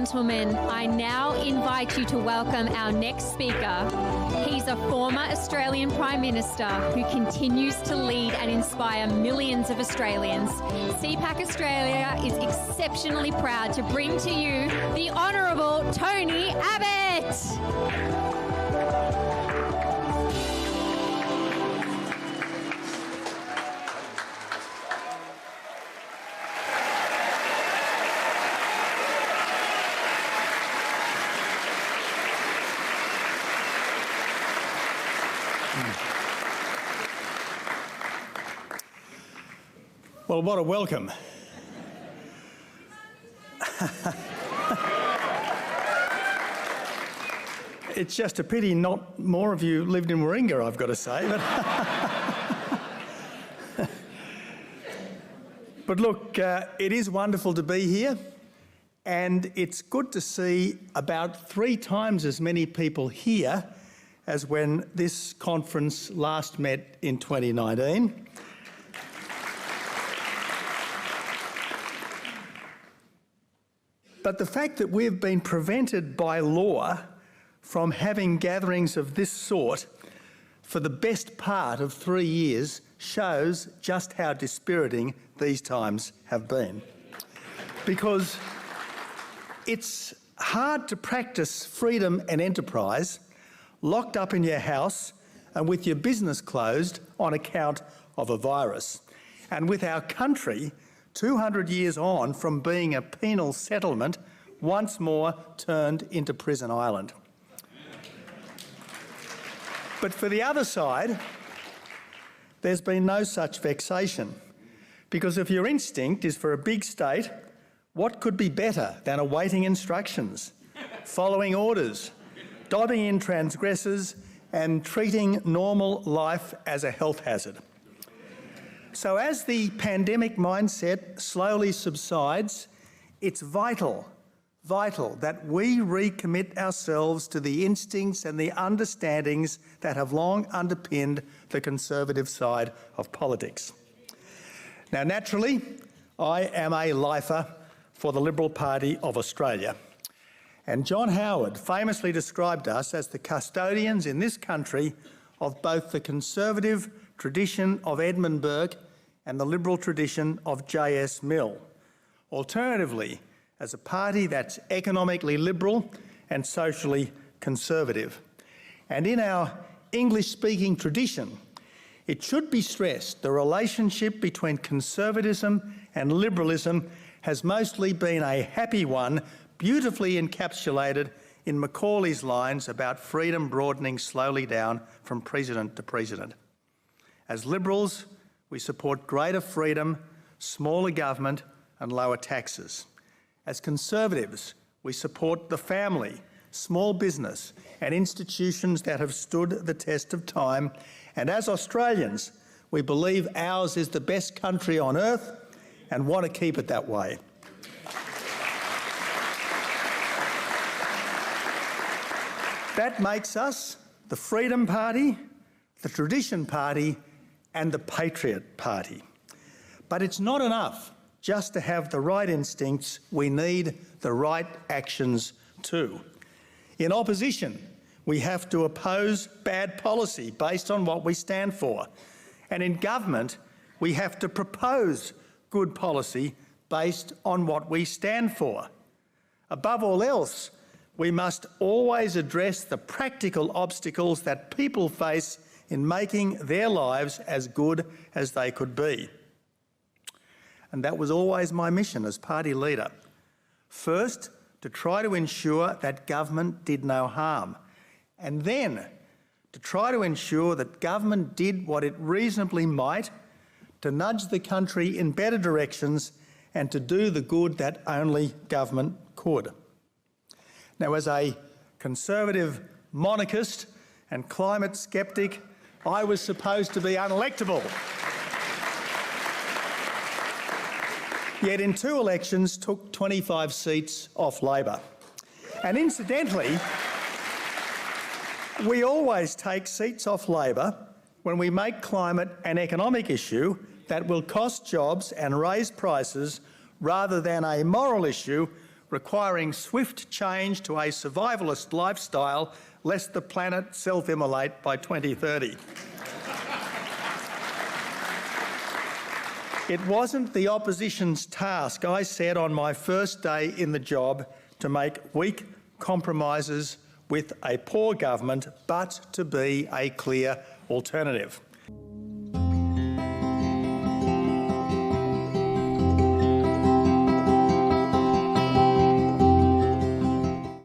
gentlemen, I now invite you to welcome our next speaker. He's a former Australian Prime Minister who continues to lead and inspire millions of Australians. Cpac Australia is exceptionally proud to bring to you the Honourable Tony Abbott. Well, what a welcome. It's just a pity not more of you lived in Warringah, I've got to say. But look, it is wonderful to be here, and it's good to see about 3 times as many people here as when this conference last met in 2019. But the fact that we've been prevented by law from having gatherings of this sort for the best part of 3 years shows just how dispiriting these times have been. Because it's hard to practice freedom and enterprise locked up in your house and with your business closed on account of a virus. And with our country 200 years on from being a penal settlement, once more turned into prison island. But for the other side, there's been no such vexation, because if your instinct is for a big state, what could be better than awaiting instructions, following orders, dobbing in transgressors, and treating normal life as a health hazard? So as the pandemic mindset slowly subsides, it's vital that we recommit ourselves to the instincts and the understandings that have long underpinned the conservative side of politics. Now, naturally, I am a lifer for the Liberal Party of Australia. And John Howard famously described us as the custodians in this country of both the conservative tradition of Edmund Burke and the liberal tradition of J.S. Mill. Alternatively, as a party that's economically liberal and socially conservative. And in our English-speaking tradition, it should be stressed the relationship between conservatism and liberalism has mostly been a happy one, beautifully encapsulated in Macaulay's lines about freedom broadening slowly down from president to president. As Liberals, we support greater freedom, smaller government and lower taxes. As Conservatives, we support the family, small business and institutions that have stood the test of time. And as Australians, we believe ours is the best country on earth and want to keep it that way. That makes us the Freedom Party, the Tradition Party and the Patriot Party. But it's not enough just to have the right instincts, we need the right actions too. In opposition, we have to oppose bad policy based on what we stand for. And in government, we have to propose good policy based on what we stand for. Above all else, we must always address the practical obstacles that people face in making their lives as good as they could be. And that was always my mission as party leader. First, to try to ensure that government did no harm, and then to try to ensure that government did what it reasonably might to nudge the country in better directions and to do the good that only government could. Now, as a conservative monarchist and climate sceptic, I was supposed to be unelectable. Yet in 2 elections took 25 seats off Labor. And incidentally, we always take seats off Labor when we make climate an economic issue that will cost jobs and raise prices rather than a moral issue requiring swift change to a survivalist lifestyle lest the planet self-immolate by 2030. It wasn't the opposition's task, I said on my first day in the job, to make weak compromises with a poor government, but to be a clear alternative.